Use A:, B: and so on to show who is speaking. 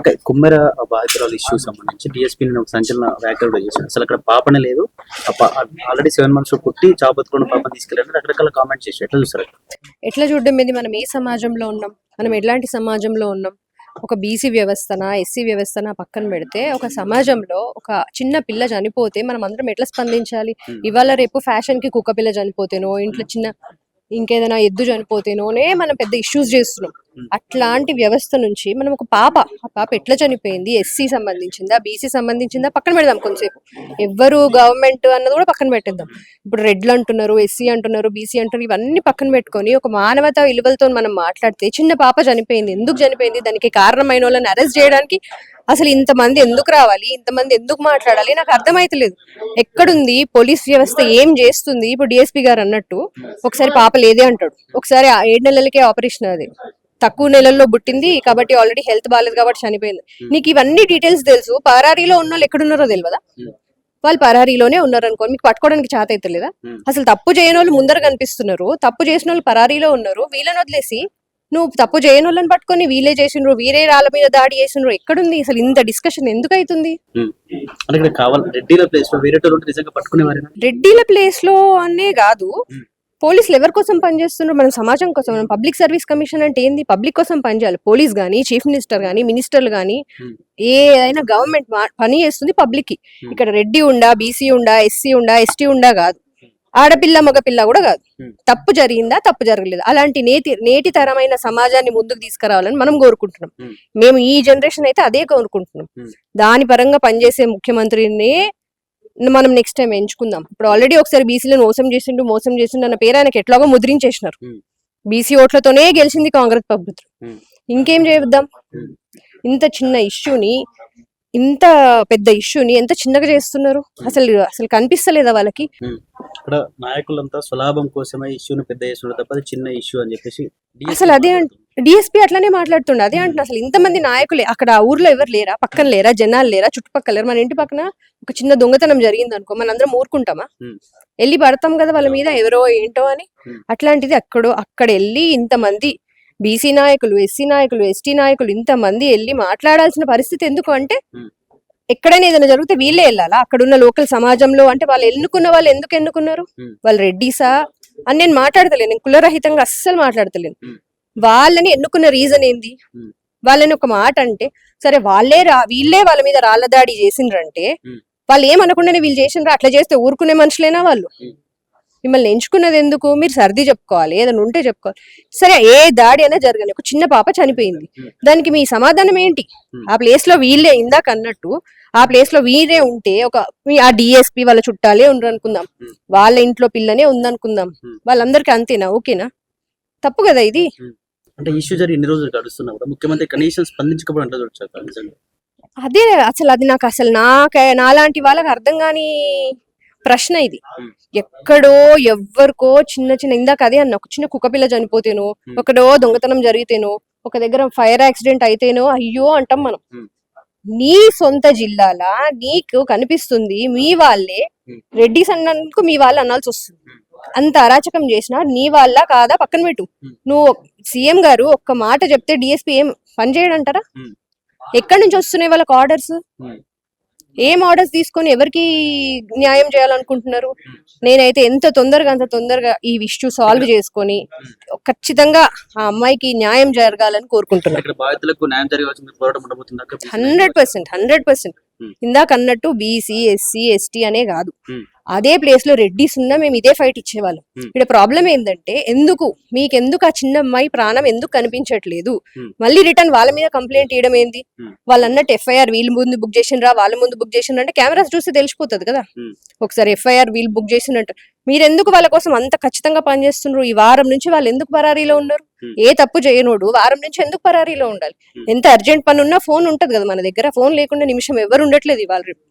A: అంటే కుమ్మెర బాధితురాలు ఇష్యూ సంబంధించి డిఎస్పీ ఒక సంచలన వ్యాఖ్యలు కూడా చేశారు. అసలు అక్కడ పాపనే లేదు, ఆల్రెడీ 7 months పుట్టి చాపత్తుకున్న పాపని తీసుకెళ్ళారు, రకరకాల కామెంట్స్ చేశారు. ఎట్లా చూస్తారు?
B: ఎట్లా చూడడం మీద మనం ఏ సమాజంలో ఉన్నాం, మనం ఎలాంటి సమాజంలో ఉన్నాం? ఒక బీసీ వ్యవస్థన ఎస్సీ వ్యవస్థన పక్కన పెడితే ఒక సమాజంలో ఒక చిన్న పిల్ల చనిపోతే మనం అందరం ఎట్లా స్పందించాలి? ఇవాళ రేపు ఫ్యాషన్ కి కుక్క పిల్ల చనిపోతేనో, ఇంట్లో చిన్న ఇంకేదైనా ఎద్దు చనిపోతేనోనే మనం పెద్ద ఇష్యూస్ చేస్తున్నాం. అట్లాంటి వ్యవస్థ నుంచి మనం ఒక పాప, ఆ పాప ఎట్లా చనిపోయింది, ఎస్సీ సంబంధించిందా బీసీ సంబంధించిందా పక్కన పెడదాం కొంతసేపు. ఎవ్వరు గవర్నమెంట్ అన్నది కూడా పక్కన పెట్టేద్దాం. ఇప్పుడు రెడ్లు అంటున్నారు, ఎస్సీ అంటున్నారు, బీసీ అంటున్నారు, ఇవన్నీ పక్కన పెట్టుకొని ఒక మానవతా విలువలతో మనం మాట్లాడితే చిన్న పాప చనిపోయింది, ఎందుకు చనిపోయింది, దానికి కారణమైన వాళ్ళని అరెస్ట్ చేయడానికి అసలు ఇంతమంది ఎందుకు రావాలి, ఇంతమంది ఎందుకు మాట్లాడాలి, నాకు అర్థమైతలేదు. ఎక్కడుంది పోలీస్ వ్యవస్థ, ఏం చేస్తుంది? ఇప్పుడు డిఎస్పీ గారు అన్నట్టు ఒకసారి పాప లేదే అంటాడు, ఒకసారి 7 నెలలకే ఆపరేషన్, అది తక్కువ నెలల్లో పుట్టింది కాబట్టి ఆల్రెడీ హెల్త్ బాగాలేదు కాబట్టి చనిపోయింది. నీకు ఇవన్నీ డీటెయిల్స్ తెలుసు, పరారీలో ఉన్న వాళ్ళు ఎక్కడున్నారో తెలియదా? వాళ్ళు పరారీలోనే ఉన్నారు అనుకో, మీకు పట్టుకోవడానికి చేత అయితే లేదా? అసలు తప్పు చేయని వాళ్ళు ముందర కనిపిస్తున్నారు, తప్పు చేసిన వాళ్ళు పరారీలో ఉన్నారు. వీళ్ళని వదిలేసి నువ్వు తప్పు చేయని వాళ్ళని పట్టుకొని వీళ్ళే చేసిండ్రు, వీరే రాళ్ళ మీద దాడి చేసిండ్రు, ఎక్కడుంది అసలు? ఇంత డిస్కషన్ ఎందుకు అవుతుంది? రెడ్డిల ప్లేస్ లో అనే కాదు, పోలీసులు ఎవరి కోసం పనిచేస్తున్నారు? మనం సమాజం కోసం. మనం పబ్లిక్ సర్వీస్ కమిషన్ అంటే ఏంది? పబ్లిక్ కోసం పనిచేయాలి. పోలీస్ గానీ, చీఫ్ మినిస్టర్ గానీ, మినిస్టర్లు గానీ, ఏదైనా గవర్నమెంట్ పని చేస్తుంది పబ్లిక్ కి. ఇక్కడ రెడ్డి ఉండా, బీసీ ఉండా, ఎస్సీ ఉండా, ఎస్టీ ఉండా కాదు, ఆడపిల్ల మగపిల్ల కూడా కాదు. తప్పు జరిగిందా, తప్పు జరగలేదు, అలాంటి నేటి తరమైన సమాజాన్ని ముందుకు తీసుకురావాలని మనం కోరుకుంటున్నాం. మేము ఈ జనరేషన్ అయితే అదే కోరుకుంటున్నాం. దాని పరంగా పనిచేసే ముఖ్యమంత్రిని మనం నెక్స్ట్ టైం ఎంచుకుందాం. ఇప్పుడు ఆల్రెడీ ఒకసారి బీసీలను మోసం చేసిండు అన్న పేరు ఆయనకి ఎట్లాగో ముద్రించేసినారు. బీసీ ఓట్లతోనే గెలిచింది కాంగ్రెస్ ప్రభుత్వం. ఇంకేం చేద్దాం? ఇంత చిన్న ఇష్యూని, ఇంత పెద్ద ఇష్యూని ఎంత చిన్నగా చేస్తున్నారు? అసలు కనిపిస్తలేదా వాళ్ళకి?
A: ఇక్కడ నాయకులంతా స్వలాభం కోసమే ఇష్యూని పెద్ద చేస్తున్నారు తప్ప చిన్న ఇష్యూ అని చెప్పేసి
B: అసలు అదే డిఎస్పీ అట్లానే మాట్లాడుతుండే. అదే అంటున్నా, అసలు ఇంతమంది నాయకులే అక్కడ ఊర్లో ఎవరు లేరా? పక్కన లేరా? జనాలు లేరా? చుట్టుపక్కల లేరా? మన ఇంటి పక్కన ఒక చిన్న దొంగతనం జరిగింది అనుకో, మనందరం ఊరుకుంటామా? వెళ్ళి పడతాం కదా వాళ్ళ మీద, ఎవరో ఏంటో అని. అట్లాంటిది అక్కడ వెళ్ళి ఇంతమంది బీసీ నాయకులు, ఎస్సీ నాయకులు, ఎస్టీ నాయకులు ఇంతమంది వెళ్ళి మాట్లాడాల్సిన పరిస్థితి ఎందుకు అంటే, ఎక్కడైనా ఏదైనా జరిగితే వీళ్ళే వెళ్ళాలా? అక్కడున్న లోకల్ సమాజంలో అంటే వాళ్ళు వాళ్ళు ఎందుకు ఎన్నుకున్నారు? వాళ్ళు రెడ్డిసా అని నేను మాట్లాడతలేను, నేను కులరహితంగా అస్సలు మాట్లాడతలేను. వాళ్ళని ఎన్నుకున్న రీజన్ ఏంది? వాళ్ళని ఒక మాట అంటే సరే, వీళ్ళే వాళ్ళ మీద రాళ్ల దాడి చేసిండ్రంటే వాళ్ళు ఏమనకుండానే వీళ్ళు చేసిండ్రు, అట్లా చేస్తే ఊరుకునే మనుషులేనా వాళ్ళు? మిమ్మల్ని ఎంచుకున్నది ఎందుకు? మీరు సర్ది చెప్పుకోవాలి, ఏదైనా ఉంటే చెప్పుకోవాలి. సరే, ఏ దాడి అయినా జరగని, ఒక చిన్న పాప చనిపోయింది, దానికి మీ సమాధానం ఏంటి? ఆ ప్లేస్ లో వీళ్ళే, ఇందాక అన్నట్టు ఆ ప్లేస్ లో వీరే ఉంటే, ఆ డిఎస్పీ వాళ్ళ చుట్టాలే ఉండరు అనుకుందాం, వాళ్ళ ఇంట్లో పిల్లనే ఉందనుకుందాం, వాళ్ళందరికీ అంతేనా? ఓకేనా? తప్పు కదా ఇది.
A: అంటే ఇష్యూ జరిగి ఎన్ని రోజులు గడుస్తున్నా కూడా ముఖ్యమంత్రి కనీసం స్పందించకపోవడం
B: అదే అసలు అది నాకు నాలాంటి వాళ్ళకి అర్థం కాని ప్రశ్న ఇది. ఎక్కడో ఎవ్వరికో చిన్న ఇందాక అదే అన్న, ఒక చిన్న కుక్కపిల్ల చనిపోతేనో, ఒకడో దొంగతనం జరిగితేనో, ఒక దగ్గర ఫైర్ యాక్సిడెంట్ అయితేనో అయ్యో అంటాం మనం. నీ సొంత జిల్లాలా నీకు కనిపిస్తుంది మీ వాళ్ళే రెడ్డిస్ అన్నందుకు మీ వాళ్ళు అనాల్సి వస్తుంది. అంత అరాచకం చేసినా నీ వాళ్ళ కాదా పక్కన పెట్టు. నువ్వు సీఎం గారు ఒక్క మాట చెప్తే డిఎస్పీ ఏం పని చేయడంటారా? ఎక్కడి నుంచి వస్తున్నాయి వాళ్ళకి ఆర్డర్స్? ఏం ఆర్డర్స్ తీసుకొని ఎవరికి న్యాయం చేయాలనుకుంటున్నారు? నేనైతే అంత తొందరగా ఈ ఇష్యూ సాల్వ్ చేసుకొని ఖచ్చితంగా ఆ అమ్మాయికి న్యాయం జరగాలని కోరుకుంటున్నాను. 100%. ఇందాక అన్నట్టు బీసీ, ఎస్సీ, ఎస్టీ అనే కాదు, అదే ప్లేస్ లో రెడ్డిస్ ఉన్నా మేము ఇదే ఫైట్ ఇచ్చేవాళ్ళం. ఇక్కడ ప్రాబ్లం ఏంటంటే, మీకెందుకు ఆ చిన్న అమ్మాయి ప్రాణం ఎందుకు కనిపించట్లేదు? మళ్ళీ రిటర్న్ వాళ్ళ మీద కంప్లైంట్ ఇవ్వడం ఏంది? వాళ్ళు అన్నట్టు ఎఫ్ఐఆర్ వీళ్ళు ముందు బుక్ చేసిండ్రా, వాళ్ళ ముందు బుక్ చేసిండ్రా అంటే కెమెరాస్ చూస్తే తెలిసిపోతుంది కదా. ఒకసారి ఎఫ్ఐఆర్ వీళ్ళు బుక్ చేసినట్టు మీరెందుకు వాళ్ళ కోసం అంత ఖచ్చితంగా పనిచేస్తున్నారు? ఈ వారం నుంచి వాళ్ళు ఎందుకు పరారీలో ఉన్నారు? ఏ తప్పు చేయనోడు వారం నుంచి ఎందుకు పరారీలో ఉండాలి? ఎంత అర్జెంట్ పని ఉన్నా ఫోన్ ఉంటది కదా మన దగ్గర, ఫోన్ లేకుండా నిమిషం ఎవరు ఉండట్లేదు ఇవాళ రేపు.